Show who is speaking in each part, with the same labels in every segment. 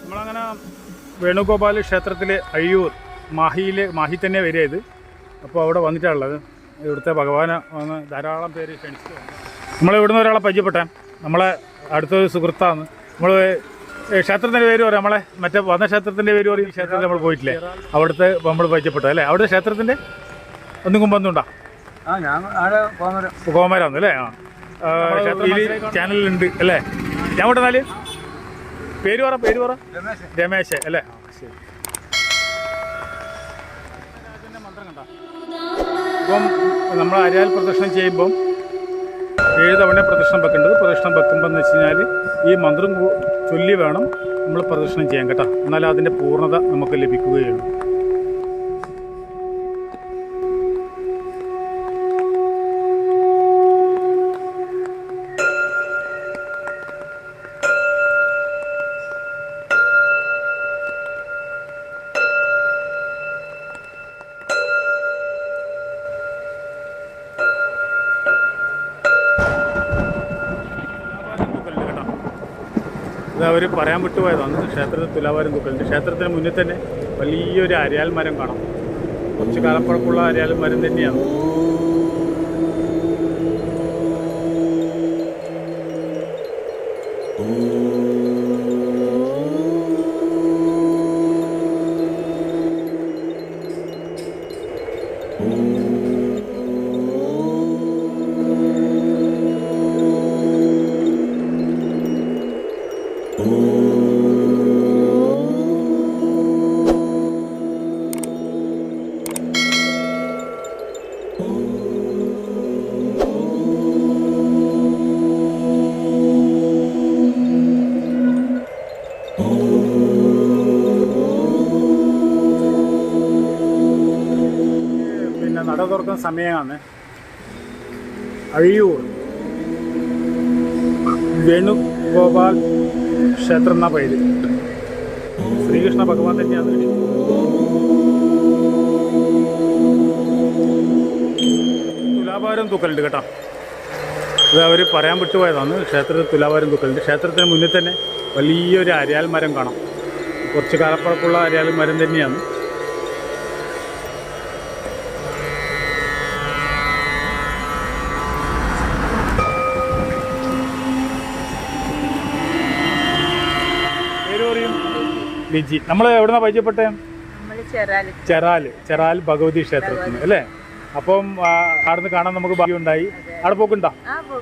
Speaker 1: നമ്മളങ്ങനെ വേണുഗോപാൽ ക്ഷേത്രത്തിൽ അഴിയൂർ മാഹി തന്നെ വരിക ഇത്. അപ്പോൾ അവിടെ വന്നിട്ടുള്ളത് ഇവിടുത്തെ ഭഗവാനെ വന്ന് ധാരാളം പേര് ക്ഷണിച്ചു. നമ്മളിവിടുന്ന് ഒരാളെ പരിചയപ്പെട്ടെ, നമ്മളെ അടുത്തൊരു സുഹൃത്താണ്. നമ്മൾ ക്ഷേത്രത്തിൻ്റെ പേര് പറയാം, നമ്മളെ മറ്റേ വന്ന ക്ഷേത്രത്തിൻ്റെ പേര് പറയും. ക്ഷേത്രത്തിൽ നമ്മൾ പോയിട്ടില്ലേ, അവിടുത്തെ നമ്മൾ പരിചയപ്പെട്ടു അല്ലേ? അവിടെ ക്ഷേത്രത്തിൻ്റെ ഒന്നും കുമ്പൊന്നുണ്ടോ? കോമരാന്ന് അല്ലേ? ചാനലുണ്ട് അല്ലേ? ഞാൻ ഇവിടെ നാല് പേര് പറ രമേശ് അല്ലേ? ശരി. ഇപ്പം നമ്മൾ അരിയാൽ പ്രദക്ഷിണം ചെയ്യുമ്പം 7 തവണ പ്രദക്ഷിണം വെക്കേണ്ടത്. പ്രദക്ഷിണം വെക്കുമ്പോൾ എന്ന് വെച്ച് കഴിഞ്ഞാൽ ഈ മന്ത്രം ചൊല്ലി വേണം നമ്മൾ പ്രദക്ഷിണം ചെയ്യാൻ കേട്ടോ, എന്നാലും അതിൻ്റെ പൂർണ്ണത നമുക്ക് ലഭിക്കുകയുള്ളൂ. ഇത് അവർ പറയാൻ വിട്ടുപോയതാണ്. ക്ഷേത്രത്തിൽ തുലാഭാരം തൂക്കലുണ്ട്. ക്ഷേത്രത്തിന് മുന്നിൽ തന്നെ വലിയൊരു അരിയാൽ മരം കാണാം. കുറച്ച് കാലപ്പഴക്കമുള്ള അരിയാൽ മരം തന്നെയാണ്. പിന്നെ നട തുറക്കുന്ന സമയമാണ്. അഴിയൂർ വേണുഗോപാൽ ക്ഷേത്രം എന്ന പേര്. ശ്രീകൃഷ്ണ ഭഗവാൻ തന്നെയാണ്. തുലാഭാരം തൂക്കലുണ്ട് കേട്ടോ. ഇത് അവർ പറയാൻ വിട്ടുപോയതാണ്. ക്ഷേത്രത്തിൽ തുലാഭാരം തൂക്കലുണ്ട്. ക്ഷേത്രത്തിന് മുന്നിൽ തന്നെ വലിയൊരു അരിയാൽ മരം കാണാം. കുറച്ച് കാലപ്പഴക്കമുള്ള അരിയാൽ മരം തന്നെയാണ്. ലിജി. നമ്മൾ എവിടുന്നാ പരിചയപ്പെട്ടേ? ചെറാൽ ഭഗവതി ക്ഷേത്രത്തിൽ നിന്ന് അല്ലേ? അപ്പം അവിടുന്ന് കാണാൻ നമുക്ക് ഭാഗ്യമുണ്ടായി. അവിടെ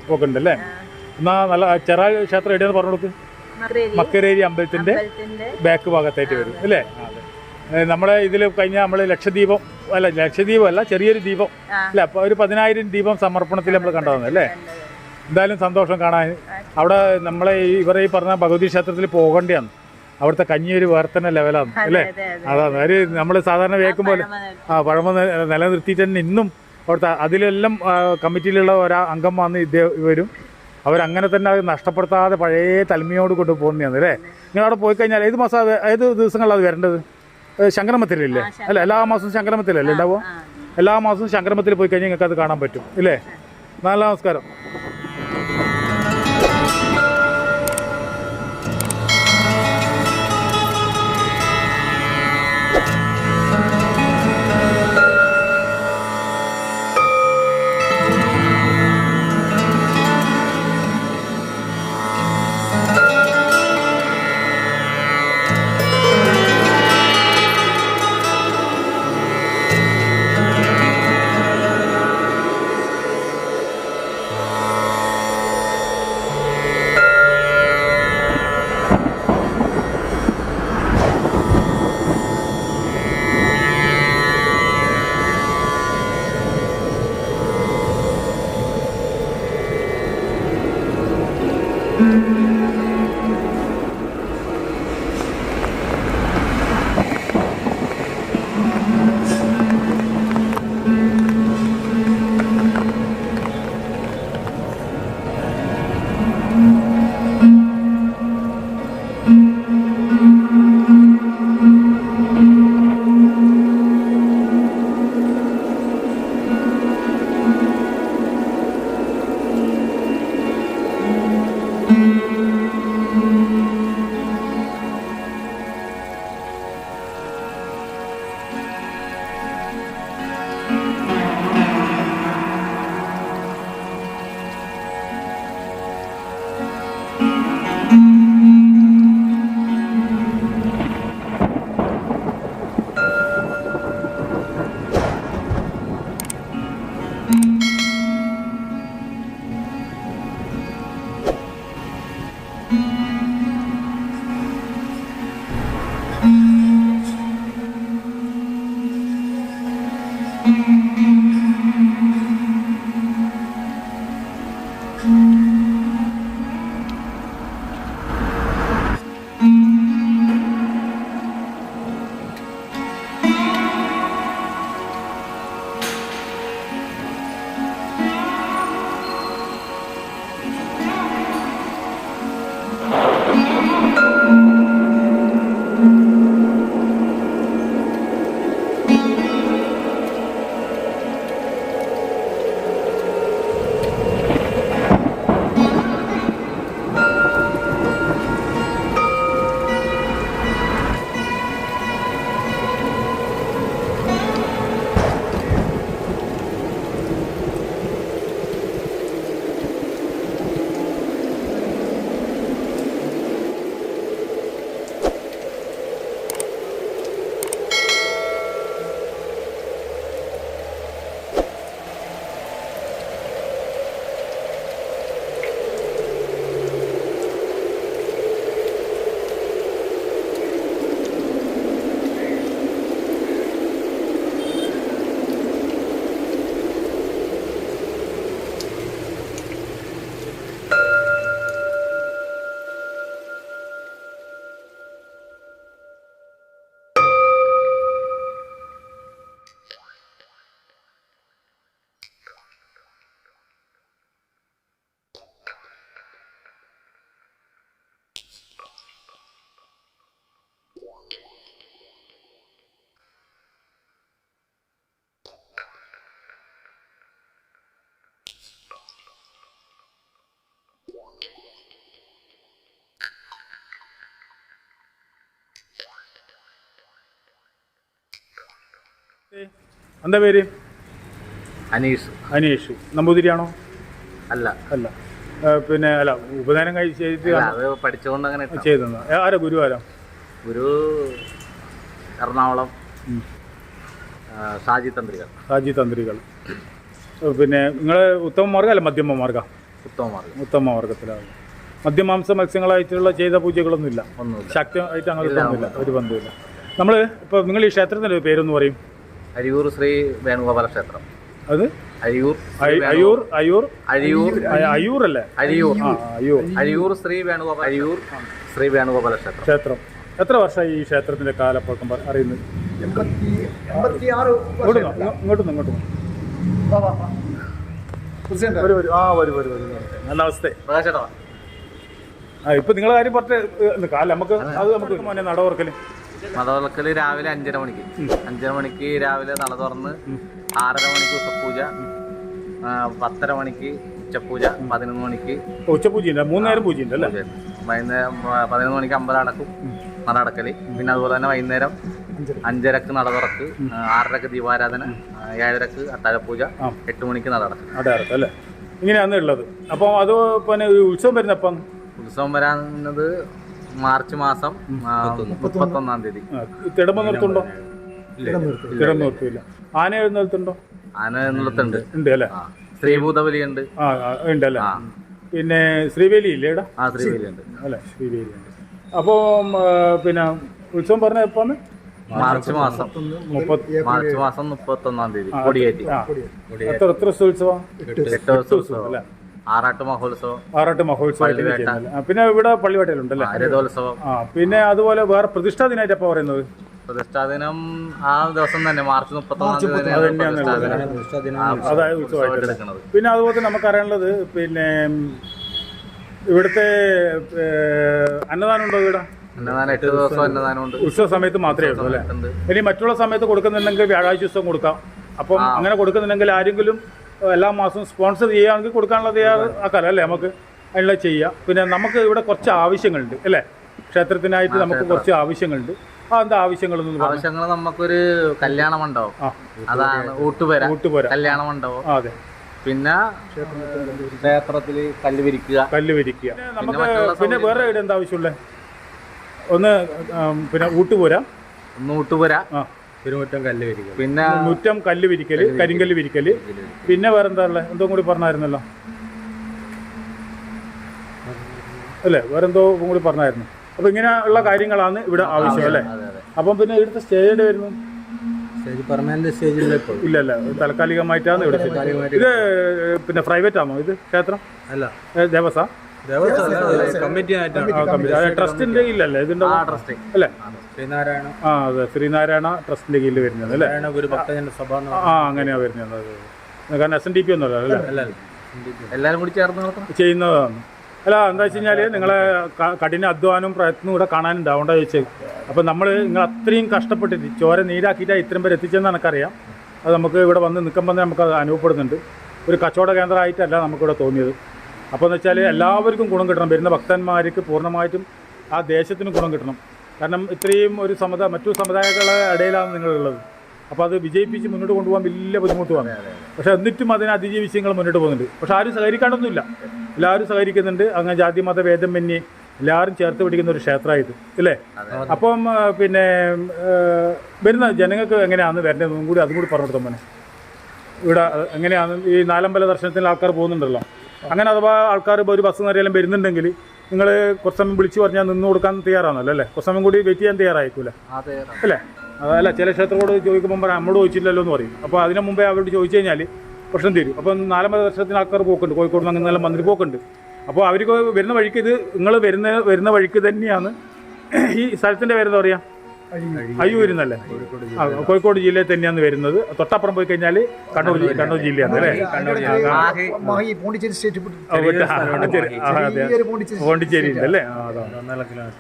Speaker 1: പോക്കുണ്ട് അല്ലേ? എന്നാ നല്ല ചെറാൽ ക്ഷേത്രം എവിടെയാന്ന് പറഞ്ഞു കൊടുക്ക്. മക്കരേരി അമ്പലത്തിന്റെ ബാക്ക് ഭാഗത്തായിട്ട് വരും അല്ലേ? അതെ. നമ്മളെ ഇതിൽ കഴിഞ്ഞ നമ്മൾ ലക്ഷദ്വീപം അല്ല ചെറിയൊരു ദീപം അല്ലേ? അപ്പോൾ ഒരു 10,000 ദീപം സമർപ്പണത്തിൽ നമ്മൾ കണ്ടതാണ് അല്ലേ? എന്തായാലും സന്തോഷം കാണാൻ. അവിടെ നമ്മളെ ഇവരെ ഈ പറഞ്ഞ ഭഗവതി ക്ഷേത്രത്തിൽ പോകേണ്ടതാണ്. അവിടുത്തെ കഞ്ഞി ഒരു വേറെ തന്നെ ലെവലാണ് അല്ലേ? അതാണ് അവർ നമ്മൾ സാധാരണ വേക്കുമ്പോൾ പഴമ നിലനിർത്തിയിട്ട് തന്നെ ഇന്നും അവിടുത്തെ അതിലെല്ലാം കമ്മിറ്റിയിലുള്ള ഒരാ അംഗം വന്ന് വരും. അവരങ്ങനെ തന്നെ അത് നഷ്ടപ്പെടുത്താതെ പഴയ തലമയോട് കൊണ്ട് പോകുന്നതാണ് അല്ലേ? നിങ്ങളവിടെ പോയി കഴിഞ്ഞാൽ ഏത് ദിവസങ്ങളിലാണ് അത് വരേണ്ടത്? സംക്രമത്തിലില്ലേ അല്ല? എല്ലാ മാസവും സംക്രമത്തിലല്ലേ ഉണ്ടാവുക? എല്ലാ മാസവും സംക്രമത്തിൽ പോയി കഴിഞ്ഞാൽ നിങ്ങൾക്ക് അത് കാണാൻ പറ്റും ഇല്ലേ? നല്ല നമസ്കാരം. എന്താ പേര്?
Speaker 2: അനീഷ്.
Speaker 1: അനീഷ്. നമ്പൂതിരിയാണോ?
Speaker 2: അല്ല
Speaker 1: അല്ല. പിന്നെ അല്ല ഉപനയനം കഴിച്ച്
Speaker 2: പഠിച്ചുകൊണ്ട് അങ്ങനെ
Speaker 1: ചെയ്തത്. ആരാ ഗുരു? ആരാ
Speaker 2: ഗുരു? എറണാകുളം ഷാജി തന്ത്രികൾ.
Speaker 1: ഷാജി തന്ത്രികൾ. പിന്നെ നിങ്ങൾ ഉത്തമ മാർഗം അല്ല മധ്യമ മാർഗം? ഉത്തമ മാർഗത്തിലാണ്. മധ്യമാംസ മത്സ്യങ്ങളായിട്ടുള്ള ചെയ്ത പൂജകളൊന്നും ഇല്ല,
Speaker 2: ഒന്നുമില്ല,
Speaker 1: ശക്തമായിട്ട് അങ്ങനത്തെ ഒന്നുമില്ല, ഒരു ബന്ധമില്ല. നമ്മൾ ഇപ്പോൾ നിങ്ങൾ ഈ ക്ഷേത്രത്തിൻ്റെ പേരൊന്ന് പറയും.
Speaker 2: അഴിയൂർ ശ്രീ വേണുഗോപാല ക്ഷേത്രം.
Speaker 1: അത്
Speaker 2: അഴിയൂർ
Speaker 1: അയ്യൂർ അയ്യൂർ
Speaker 2: അഴിയൂർ
Speaker 1: അയ്യൂർ അല്ലേ?
Speaker 2: അഴിയൂർ
Speaker 1: അയ്യൂർ
Speaker 2: അഴിയൂർ ശ്രീ വേണുഗോപാല അഴിയൂർ ശ്രീ വേണുഗോപാല ക്ഷേത്രം.
Speaker 1: എത്ര വർഷമായി ഈ ക്ഷേത്രത്തിന്റെ കാലപ്പഴക്കം അറിയുന്നത്? ഇങ്ങോട്ടും നമസ്തേ. ഇപ്പൊ നിങ്ങളെ കാര്യം പറഞ്ഞ കാലം നമുക്ക് അത് നമുക്ക്
Speaker 2: നടവർക്കല് രാവിലെ 5:30 മണിക്ക്. 5:30 മണിക്ക് രാവിലെ നട തുറന്ന് 6:30 മണിക്ക് ഉച്ചപൂജ, 10:30 മണിക്ക് ഉച്ചപൂജ, 11 മണിക്ക്
Speaker 1: ഉച്ചപൂജ, 3 നേരം പൂജയുണ്ട് അല്ലേ?
Speaker 2: വൈകുന്നേരം 11 മണിക്ക് അമ്പലം അടക്കും, നട അടക്കല്. പിന്നെ അതുപോലെ തന്നെ വൈകുന്നേരം 5:30ക്ക് നട തുറക്ക്, 6:30ക്ക് ദീപാരാധന, 7:30ക്ക് അത്താഴപൂജ, 8 മണിക്ക് നട അടക്കും
Speaker 1: അല്ലേ? ഇങ്ങനെയാണ് ഉള്ളത്. അപ്പോൾ അത് പിന്നെ ഉത്സവം വരുന്നപ്പം
Speaker 2: ഉത്സവം വരാവുന്നത് മാർച്ച് മാസം 31-ാം തീയതി.
Speaker 1: തിടമ്പ നിർത്തുണ്ടോ? തിടമ്പ നിർത്തില്ല. ആന എഴുന്നേൽത്തുണ്ടോ?
Speaker 2: ആന എഴുന്നള്ളത്തുണ്ട്
Speaker 1: ഉണ്ട് അല്ലേ?
Speaker 2: ശ്രീഭൂതബലി ഉണ്ട്.
Speaker 1: ഉണ്ട് അല്ലേ? പിന്നെ ശ്രീവേലി ഇല്ലേ ഇവിടെ?
Speaker 2: ശ്രീവേലി ഉണ്ട്
Speaker 1: അല്ലേ? ശ്രീവേലി ഉണ്ട്. അപ്പോൾ പിന്നെ ഉത്സവം പറഞ്ഞ എപ്പോന്ന്?
Speaker 2: മാർച്ച് മാസം 31-ാം തീയതി കൊടിയേറ്റി.
Speaker 1: എത്ര ദിവസം ഉത്സവം?
Speaker 2: 8 ദിവസം ഉത്സവം അല്ലേ? ആറാട്ട് മഹോത്സവം.
Speaker 1: പിന്നെ ഇവിടെ പള്ളിവേട്ടയിലുണ്ടല്ലേ?
Speaker 2: രഥോത്സവം.
Speaker 1: പിന്നെ അതുപോലെ വേറെ പ്രതിഷ്ഠാ ദിനമായിട്ട് എപ്പോ പറയുന്നത്?
Speaker 2: പ്രതിഷ്ഠാ ദിനം ആ ദിവസം തന്നെ മാർച്ച് 31-ാം തീയതി.
Speaker 1: അതായത് ഉത്സവമായിട്ട് എടുക്കുന്നത്. പിന്നെ അതുപോലെ നമുക്കറിയാനുള്ളത് പിന്നെ ഇവിടുത്തെ അന്നദാനം ഉണ്ടോ? ഇവിടെ
Speaker 2: അന്നദാനം 8 ദിവസം അന്നദാനമുണ്ട്.
Speaker 1: ഉത്സവ സമയത്ത് മാത്രമേ ഉള്ളൂ അല്ലേ? ഇനി മറ്റുള്ള സമയത്ത് കൊടുക്കുന്നുണ്ടെങ്കിൽ വ്യാഴാഴ്ച ദിവസം കൊടുക്കാം. അപ്പം അങ്ങനെ കൊടുക്കുന്നുണ്ടെങ്കിൽ ആരെങ്കിലും എല്ലാ മാസവും സ്പോൺസർ ചെയ്യുകയാണെങ്കിൽ കൊടുക്കാനുള്ള തയ്യാറാക്കാം അല്ലേ? നമുക്ക് അതിനുള്ള ചെയ്യാം. പിന്നെ നമുക്ക് ഇവിടെ കുറച്ച് ആവശ്യങ്ങളുണ്ട് അല്ലേ? ക്ഷേത്രത്തിനായിട്ട് നമുക്ക് കുറച്ച് ആവശ്യങ്ങളുണ്ട്. എന്താ ആവശ്യങ്ങൾ?
Speaker 2: നമുക്കൊരു കല്യാണ മണ്ഡപം, അതാണ് ഊട്ടുപുര കല്യാണ മണ്ഡപം. അതെ. പിന്നെ ക്ഷേത്രത്തിൽ കല്ല് വിരിക്കുക.
Speaker 1: നമുക്ക് പിന്നെ വേറെ ഇവിടെ എന്താ ആവശ്യമുള്ളത്? ഒന്ന് പിന്നെ ഊട്ടുപുര, പിന്നെ മുറ്റം കല്ല് വിരിക്കല്, കരിങ്കല്ല് വിരിക്കല്. പിന്നെ വേറെന്താ ഉള്ളത്? എന്തോ കൂടി പറഞ്ഞായിരുന്നല്ലോ അല്ലേ? വേറെന്തോ കൂടി പറഞ്ഞായിരുന്നു. അപ്പൊ ഇങ്ങനെയുള്ള കാര്യങ്ങളാണ് ഇവിടെ ആവശ്യം അല്ലേ? അപ്പം പിന്നെ ഇവിടുത്തെ സ്റ്റേജ് വരുന്നു? ഇല്ലല്ല, താൽക്കാലികമായിട്ടാണ് ഇവിടെ. ഇത് പിന്നെ പ്രൈവറ്റ് ആണോ ഇത് ക്ഷേത്രം? അല്ല, ദേവസ്വം ട്രസ്റ്റിന്റെ കീഴിലല്ലേ ഇതിന്റെ അല്ലേ? അതെ, ശ്രീനാരായണ ട്രസ്റ്റിന്റെ കീഴിൽ വരുന്നത് അല്ലേ? അങ്ങനെയാ വരുന്നത്. കാരണം SNDP ഒന്നുമല്ല അല്ലേ?
Speaker 2: എല്ലാവരും കൂടി ചേർന്ന്
Speaker 1: ചെയ്യുന്നതാണ്. അല്ല, എന്താ വെച്ച് കഴിഞ്ഞാൽ നിങ്ങളെ കഠിന അധ്വാനവും പ്രയത്നവും കൂടെ കാണാനുണ്ട്. അതുകൊണ്ടാണ് ചോദിച്ചത്. അപ്പം നിങ്ങൾ അത്രയും കഷ്ടപ്പെട്ടിട്ട് ചോര നീരാക്കിയിട്ടാണ് ഇത്രയും പേര് എത്തിച്ചതെന്ന് എനിക്കറിയാം. അത് നമുക്ക് ഇവിടെ വന്ന് നിൽക്കുമ്പോൾ നമുക്കത് അനുഭവപ്പെടുന്നുണ്ട്. ഒരു കച്ചവട കേന്ദ്രമായിട്ടല്ല നമുക്കിവിടെ തോന്നിയത്. അപ്പോൾ എന്ന് വെച്ചാൽ എല്ലാവർക്കും ഗുണം കിട്ടണം. വരുന്ന ഭക്തന്മാർക്ക് പൂർണ്ണമായിട്ടും ആ ദേശത്തിന് ഗുണം കിട്ടണം. കാരണം ഇത്രയും ഒരു മറ്റു സമുദായങ്ങളുടെ ഇടയിലാണ് നിങ്ങളുള്ളത്. അപ്പോൾ അത് വിജയിപ്പിച്ച് മുന്നോട്ട് കൊണ്ടുപോകാൻ വലിയ ബുദ്ധിമുട്ടുമാണ്. പക്ഷേ എന്നിട്ടും അതിനെ അതിജീവിച്ച് നിങ്ങൾ മുന്നോട്ട് പോകുന്നുണ്ട്. പക്ഷേ ആരും സഹകരിക്കാനൊന്നുമില്ല, എല്ലാവരും സഹകരിക്കുന്നുണ്ട്. അങ്ങനെ ജാതി മത ഭേദമന്യേ എല്ലാവരും ചേർത്ത് പിടിക്കുന്ന ഒരു ക്ഷേത്രമായത് അല്ലേ? അപ്പം പിന്നെ വരുന്ന ജനങ്ങൾക്ക് എങ്ങനെയാണ് വരേണ്ടതെന്നും കൂടി അതും കൂടി പറഞ്ഞു കൊടുത്താൽ മോനെ. ഇവിടെ എങ്ങനെയാണ് ഈ നാലമ്പല ദർശനത്തിന് ആൾക്കാർ പോകുന്നുണ്ടല്ലോ, അങ്ങനെ അഥവാ ആൾക്കാർ ഇപ്പോൾ ഒരു ബസ് നിറയെല്ലാം വരുന്നുണ്ടെങ്കിൽ നിങ്ങൾ കുറച്ച് സമയം വിളിച്ചു പറഞ്ഞാൽ നിന്ന് കൊടുക്കാൻ തയ്യാറാണല്ലോ അല്ലേ? കുറച്ച് സമയം കൂടി വെയിറ്റ് ചെയ്യാൻ തയ്യാറായിരിക്കൂല്ലേ അല്ലേ? അതല്ല, ചില ക്ഷേത്രത്തോട് ചോദിക്കുമ്പോൾ നമ്മോട് ചോദിച്ചില്ലല്ലോ എന്ന് പറയും. അപ്പോൾ അതിന് മുമ്പേ അവരോട് ചോദിച്ചു കഴിഞ്ഞാൽ പ്രശ്നം തീരും. അപ്പം നാലമ്പല ദർശനത്തിന് ആൾക്കാർ പോക്കുണ്ട്, കോഴിക്കോട് നിന്ന് അങ്ങനെ മന്ത്രി പോക്കുണ്ട്. അപ്പോൾ അവർക്ക് വരുന്ന വഴിക്ക് ഇത് നിങ്ങൾ വരുന്ന വഴിക്ക് തന്നെയാണ് ഈ സ്ഥലത്തിൻ്റെ പേരെന്താ പറയുക? അയ്യൂർ എന്നല്ലേ? കോഴിക്കോട് ജില്ലയിൽ തന്നെയാണ് വരുന്നത്. തൊട്ടപ്പുറം പോയി കഴിഞ്ഞാൽ കണ്ണൂർ ജില്ലയാണ് അല്ലേ? പോണ്ടിച്ചേരി ഉണ്ട് അല്ലേ?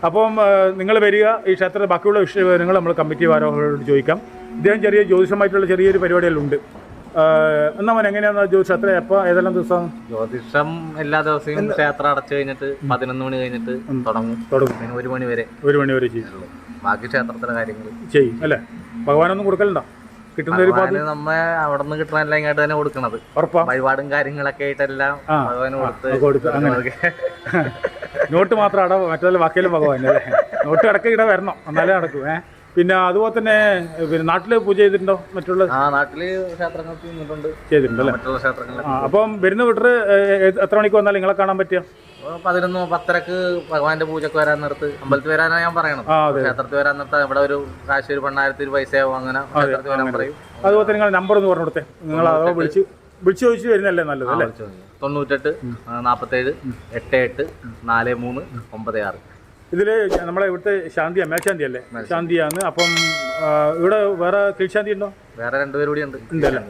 Speaker 1: അപ്പം നിങ്ങൾ വരിക. ഈ ക്ഷേത്രത്തിൽ ബാക്കിയുള്ള വിഷയങ്ങൾ നമ്മൾ കമ്മിറ്റി ഭാരവാഹികളോട് ചോദിക്കാം. ഇദ്ദേഹം ചെറിയ ജ്യോതിഷമായിട്ടുള്ള ചെറിയൊരു പരിപാടികളുണ്ട്. എന്നാ മോൻ എങ്ങനെയാന്ന് ജ്യോതിഷം എപ്പോൾ ഏതെല്ലാം ദിവസം?
Speaker 2: ജ്യോതിഷം എല്ലാ ദിവസവും ക്ഷേത്രം അടച്ചു കഴിഞ്ഞിട്ട് 11 മണി കഴിഞ്ഞിട്ട് തുടങ്ങും. 1 മണി വരെ
Speaker 1: ചെയ്യും.
Speaker 2: ബാക്കി ക്ഷേത്രത്തിലെ കാര്യങ്ങൾ
Speaker 1: ചെയ്യും അല്ലേ? ഭഗവാനൊന്നും കൊടുക്കലുണ്ടോ? കിട്ടുന്ന ഒരു പാതി
Speaker 2: നമ്മ അവിടെ നിന്ന് കിട്ടണല്ല ഇങ്ങോട്ട് തന്നെ കൊടുക്കണത്.
Speaker 1: ഉറപ്പാ
Speaker 2: വഴിപാടും കാര്യങ്ങളൊക്കെ ആയിട്ടെല്ലാം ഭഗവാന്
Speaker 1: കൊടുത്ത് അങ്ങനെ നോട്ട് മാത്രം അട മറ്റേ ബാക്കിയെല്ലാം ഭഗവാൻ അല്ലേ? നോട്ട് ഇടയ്ക്ക് ഇവിടെ വരണം എന്നാലേ നടക്കൂ. പിന്നെ അതുപോലെ തന്നെ പിന്നെ നാട്ടില് പൂജ ചെയ്തിട്ടുണ്ടോ? മറ്റുള്ള
Speaker 2: നാട്ടില് ക്ഷേത്രങ്ങൾ
Speaker 1: ചെയ്തിട്ടുണ്ടല്ലേ?
Speaker 2: മറ്റുള്ള ക്ഷേത്രങ്ങളിൽ.
Speaker 1: അപ്പം വരുന്ന വീട്ടിൽ എത്ര മണിക്ക് വന്നാൽ നിങ്ങളെ കാണാൻ പറ്റിയ?
Speaker 2: 11-10 ഭഗവാന്റെ പൂജക്ക് വരാൻ നിർത്ത്. അമ്പലത്തിൽ വരാനാണ് ഞാൻ പറയണത്. ക്ഷേത്രത്തിൽ വരാൻ നിർത്താൻ ഇവിടെ ഒരു കാശ് ഒരു 1000 പൈസയാവും. അങ്ങനെ ക്ഷേത്രത്തിൽ വരാൻ പറയും.
Speaker 1: അതുപോലെ തന്നെ നിങ്ങൾ നമ്പർ ഒന്ന് പറഞ്ഞു കൊടുത്തേ. നിങ്ങൾ അതോ വിളിച്ച് ചോദിച്ചു വരുന്നല്ലേ നല്ലത് അല്ലേ?
Speaker 2: 98 47 88 43 96.
Speaker 1: ഇതില് നമ്മളെ ഇവിടുത്തെ ശാന്തിയാ, മേൽശാന്തി അല്ലേ? ശാന്തിയാണ്. അപ്പം ഇവിടെ വേറെ കീഴ്ശാന്തി ഉണ്ടോ?
Speaker 2: വേറെ 2 പേര് കൂടി ഉണ്ട്.
Speaker 1: ഉണ്ടല്ലേ?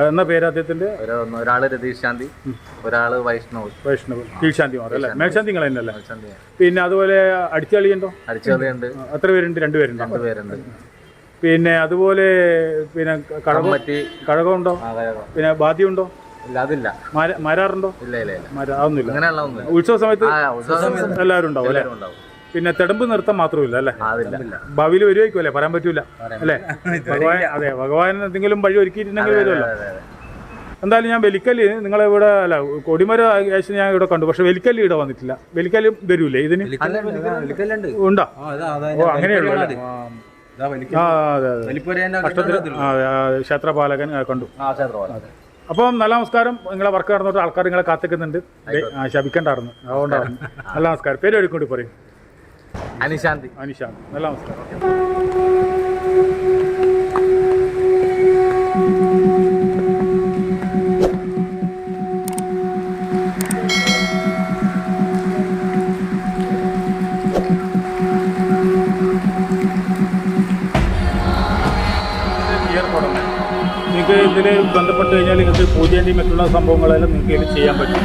Speaker 1: എന്നാ പേര് അദ്ദേഹത്തിന്റെ?
Speaker 2: ഒരാള് രതീഷ് ശാന്തി, ഒരാള് വൈഷ്ണവ്.
Speaker 1: കീഴ്ശാന്തി മാറും അല്ലേ? മേൽശാന്തി നിങ്ങൾ തന്നെയല്ലേ? പിന്നെ അതുപോലെ അടിച്ചുകളി ഉണ്ടോ?
Speaker 2: അടിച്ചുകളിയുണ്ട്.
Speaker 1: എത്ര പേരുണ്ട്? 2 പേരുണ്ട്.
Speaker 2: 2 പേരുണ്ട്.
Speaker 1: പിന്നെ അതുപോലെ പിന്നെ കഴകമുണ്ടോ? പിന്നെ ബാധ്യമുണ്ടോ?
Speaker 2: ഇല്ല, അതില്ല.
Speaker 1: മാരാറുണ്ടോ?
Speaker 2: ഇല്ല ഇല്ല ഇല്ല,
Speaker 1: അതൊന്നുമില്ല.
Speaker 2: അങ്ങനെയുള്ള
Speaker 1: ഉത്സവ സമയത്ത് എല്ലാവരും ഉണ്ടാവും അല്ലേ? പിന്നെ തെടമ്പ് നൃത്തം മാത്രമില്ല അല്ലേ? ഭാവിയിൽ വരുമായിരിക്കും അല്ലേ? പറയാൻ പറ്റൂല അല്ലേ? ഭഗവാൻ അതെ, ഭഗവാൻ എന്തെങ്കിലും വഴി ഒരുക്കിയിട്ടുണ്ടെങ്കിൽ വരുമല്ലോ. എന്തായാലും ഞാൻ വെലിക്കല് നിങ്ങളെ ഇവിടെ അല്ല കൊടിമര ആഴ്ച ഞാൻ ഇവിടെ കണ്ടു. പക്ഷെ വെലിക്കല് ഇവിടെ വന്നിട്ടില്ല. വെലിക്കല് വരൂലേ ഇതിന്? ഉണ്ടോ? ഓ അങ്ങനെയുള്ളൂ. ക്ഷേത്രപാലകൻ കണ്ടു. അപ്പം നല്ല നമസ്കാരം. നിങ്ങളെ വർക്ക് നടന്നിട്ട് ആൾക്കാർ നിങ്ങളെ കാത്തിക്കുന്നുണ്ട്. ശപിക്കണ്ടായിരുന്നു, അതുകൊണ്ടായിരുന്നു. നല്ല നമസ്കാരം. പേര് എടുക്കൊണ്ട് പറയും.
Speaker 2: അനിശാന്തി.
Speaker 1: നല്ല നമസ്കാരം. നിങ്ങൾക്ക് ഇതിൽ ബന്ധപ്പെട്ട് കഴിഞ്ഞാൽ നിങ്ങൾക്ക് പൂജേൻ്റെയും മറ്റുള്ള സംഭവങ്ങളെല്ലാം നിങ്ങൾക്ക് ഇതിൽ ചെയ്യാൻ പറ്റും.